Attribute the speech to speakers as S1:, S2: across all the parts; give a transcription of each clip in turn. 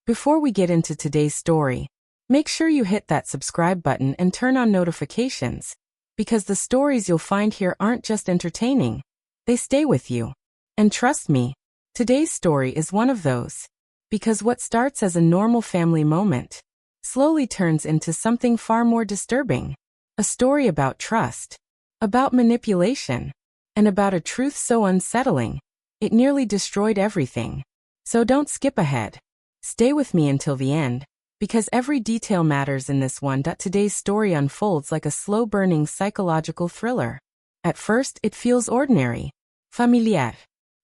S1: Before we get into today's story, make sure you hit that subscribe button and turn on notifications, because the stories you'll find here aren't just entertaining, they stay with you. And trust me, today's story is one of those, because what starts as a normal family moment slowly turns into something far more disturbing. A story about trust, about manipulation, and about a truth so unsettling, it nearly destroyed everything. So don't skip ahead. Stay with me until the end, because every detail matters in this one. Today's story unfolds like a slow-burning psychological thriller. At first, it feels ordinary, familiar,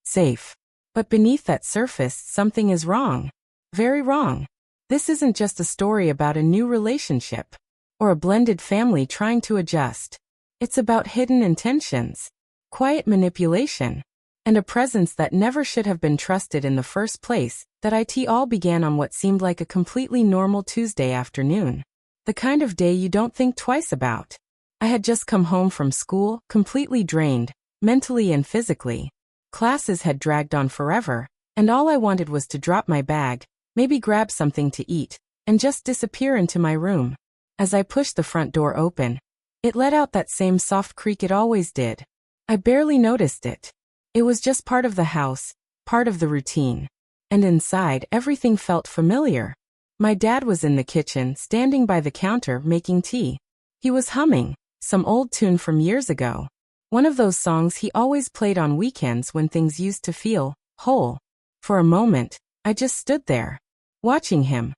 S1: safe. But beneath that surface, something is wrong. Very wrong. This isn't just a story about a new relationship or a blended family trying to adjust. It's about hidden intentions, quiet manipulation, and a presence that never should have been trusted in the first place. It all began on what seemed like a completely normal Tuesday afternoon. The kind of day you don't think twice about. I had just come home from school, completely drained, mentally and physically. Classes had dragged on forever, and all I wanted was to drop my bag, maybe grab something to eat, and just disappear into my room. As I pushed the front door open, it let out that same soft creak it always did. I barely noticed it. It was just part of the house, part of the routine. And inside, everything felt familiar. My dad was in the kitchen, standing by the counter, making tea. He was humming some old tune from years ago. One of those songs he always played on weekends when things used to feel whole. For a moment, I just stood there, watching him,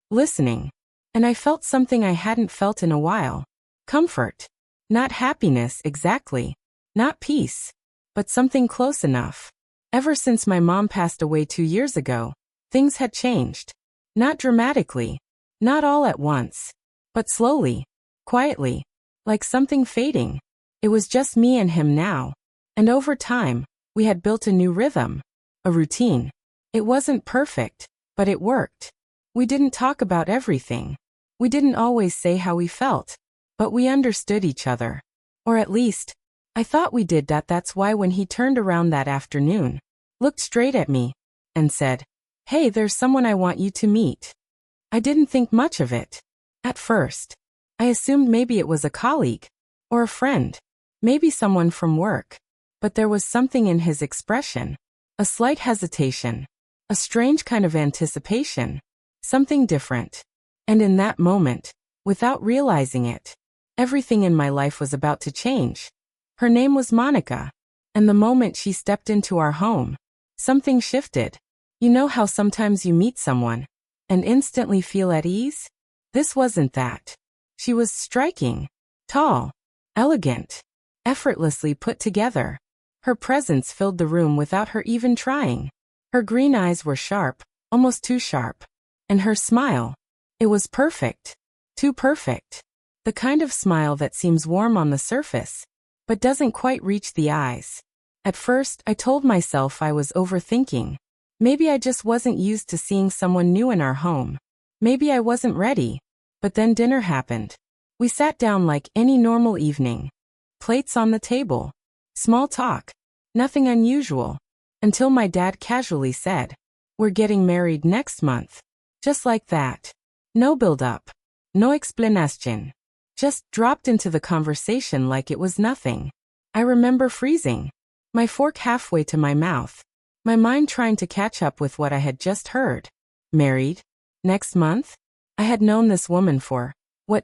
S1: listening. And I felt something I hadn't felt in a while. Comfort. Not happiness exactly. Not peace. But something close enough. Ever since my mom passed away 2 years ago, things had changed. Not dramatically. Not all at once. But slowly. Quietly. Like something fading. It was just me and him now. And over time, we had built a new rhythm. A routine. It wasn't perfect, but it worked. We didn't talk about everything. We didn't always say how we felt. But we understood each other. Or at least, I thought we did. That's why when he turned around that afternoon, looked straight at me, and said, "Hey, there's someone I want you to meet." I didn't think much of it. At first, I assumed maybe it was a colleague, or a friend, maybe someone from work. But there was something in his expression, a slight hesitation, a strange kind of anticipation, something different. And in that moment, without realizing it, everything in my life was about to change. Her name was Monica, and the moment she stepped into our home, something shifted. You know how sometimes you meet someone and instantly feel at ease? This wasn't that. She was striking, tall, elegant, effortlessly put together. Her presence filled the room without her even trying. Her green eyes were sharp, almost too sharp. And her smile, it was perfect. Too perfect. The kind of smile that seems warm on the surface, but doesn't quite reach the eyes. At first, I told myself I was overthinking. Maybe I just wasn't used to seeing someone new in our home. Maybe I wasn't ready. But then dinner happened. We sat down like any normal evening. Plates on the table. Small talk. Nothing unusual. Until my dad casually said, "We're getting married next month." Just like that. No build-up. No explanation. Just dropped into the conversation like it was nothing. I remember freezing, my fork halfway to my mouth, my mind trying to catch up with what I had just heard. Married? Next month? I had known this woman for,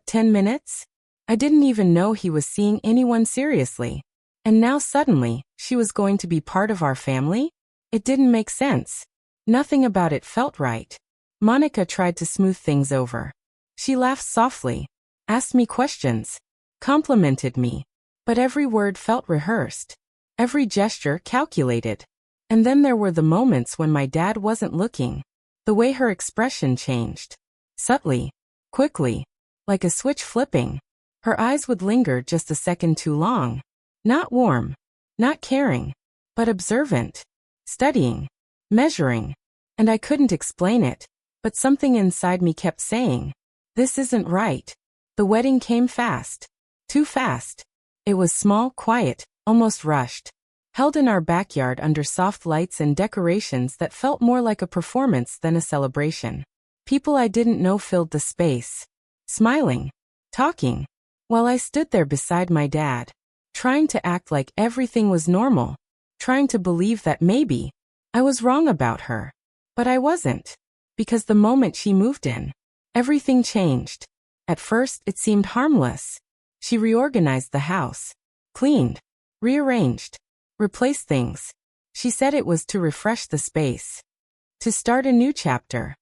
S1: 10 minutes? I didn't even know he was seeing anyone seriously. And now suddenly, she was going to be part of our family? It didn't make sense. Nothing about it felt right. Monica tried to smooth things over. She laughed softly, asked me questions, complimented me. But every word felt rehearsed. Every gesture calculated. And then there were the moments when my dad wasn't looking. The way her expression changed. Subtly. Quickly. Like a switch flipping. Her eyes would linger just a second too long. Not warm. Not caring. But observant. Studying. Measuring. And I couldn't explain it. But something inside me kept saying, "This isn't right." The wedding came fast. Too fast. It was small, quiet, almost rushed. Held in our backyard under soft lights and decorations that felt more like a performance than a celebration. People I didn't know filled the space, smiling, talking, while I stood there beside my dad, trying to act like everything was normal, trying to believe that maybe I was wrong about her. But I wasn't, because the moment she moved in, everything changed. At first, it seemed harmless. She reorganized the house, cleaned, rearranged, replaced things. She said it was to refresh the space, to start a new chapter.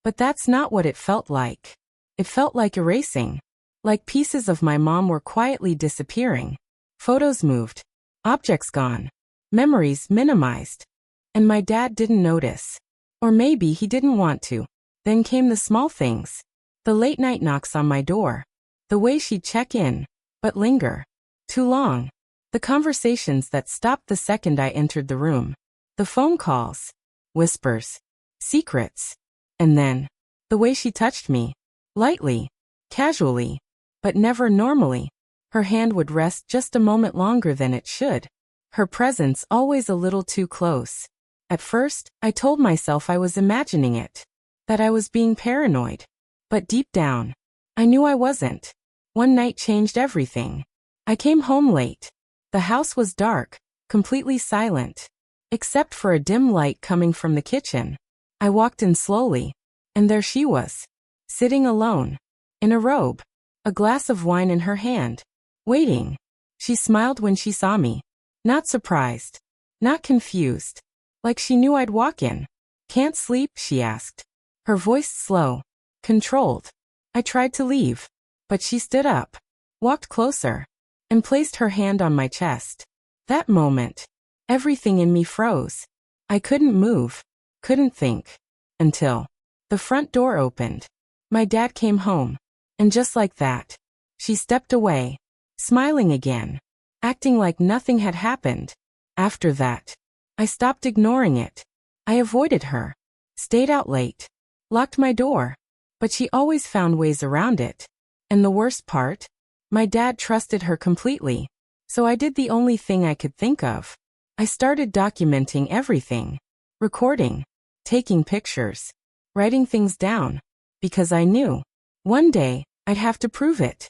S1: But that's not what it felt like. It felt like erasing. Like pieces of my mom were quietly disappearing. Photos moved, objects gone, memories minimized. And my dad didn't notice. Or maybe he didn't want to. Then came the small things. The late night knocks on my door. The way she'd check in, but linger. Too long. The conversations that stopped the second I entered the room. The phone calls. Whispers. Secrets. And then, the way she touched me. Lightly. Casually. But never normally. Her hand would rest just a moment longer than it should. Her presence always a little too close. At first, I told myself I was imagining it. That I was being paranoid. But deep down, I knew I wasn't. One night changed everything. I came home late. The house was dark, completely silent. Except for a dim light coming from the kitchen. I walked in slowly. And there she was. Sitting alone. In a robe. A glass of wine in her hand. Waiting. She smiled when she saw me. Not surprised. Not confused. Like she knew I'd walk in. "Can't sleep?" she asked. Her voice slow. Controlled. I tried to leave. But she stood up. Walked closer. And placed her hand on my chest. That moment, everything in me froze. I couldn't move. Couldn't think. Until the front door opened. My dad came home. And just like that, she stepped away. Smiling again. Acting like nothing had happened. After that, I stopped ignoring it. I avoided her. Stayed out late. Locked my door. But she always found ways around it. And the worst part? My dad trusted her completely. So I did the only thing I could think of. I started documenting everything. Recording. Taking pictures. Writing things down. Because I knew. One day, I'd have to prove it.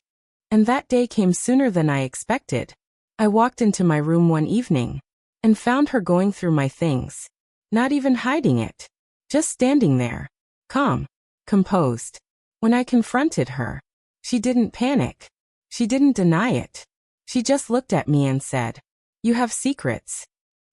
S1: And that day came sooner than I expected. I walked into my room one evening. And found her going through my things. Not even hiding it. Just standing there. Calm. Composed. When I confronted her, she didn't panic. She didn't deny it. She just looked at me and said, "You have secrets."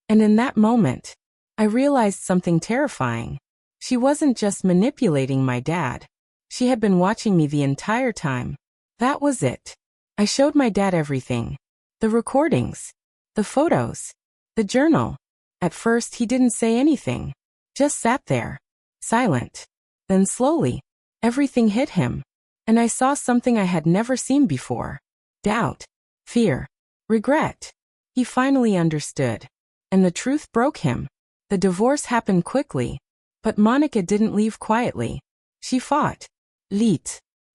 S1: And in that moment, I realized something terrifying. She wasn't just manipulating my dad. She had been watching me the entire time. That was it. I showed my dad everything. The recordings. The photos. The journal. At first he didn't say anything. Just sat there. Silent. Then slowly, everything hit him. And I saw something I had never seen before. Doubt. Fear. Regret. He finally understood. And the truth broke him. The divorce happened quickly. But Monica didn't leave quietly. She fought. Lied.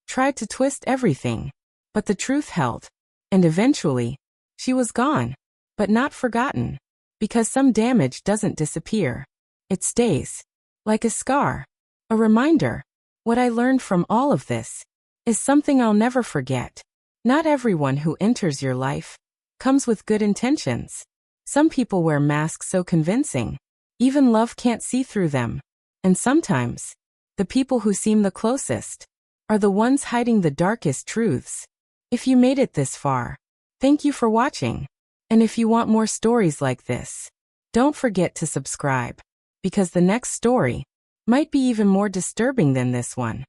S1: Tried to twist everything. But the truth held. And eventually, she was gone. But not forgotten. Because some damage doesn't disappear. It stays. Like a scar. A reminder. What I learned from all of this is something I'll never forget. Not everyone who enters your life comes with good intentions. Some people wear masks so convincing, even love can't see through them. And sometimes, the people who seem the closest are the ones hiding the darkest truths. If you made it this far, thank you for watching. And if you want more stories like this, don't forget to subscribe, because the next story might be even more disturbing than this one.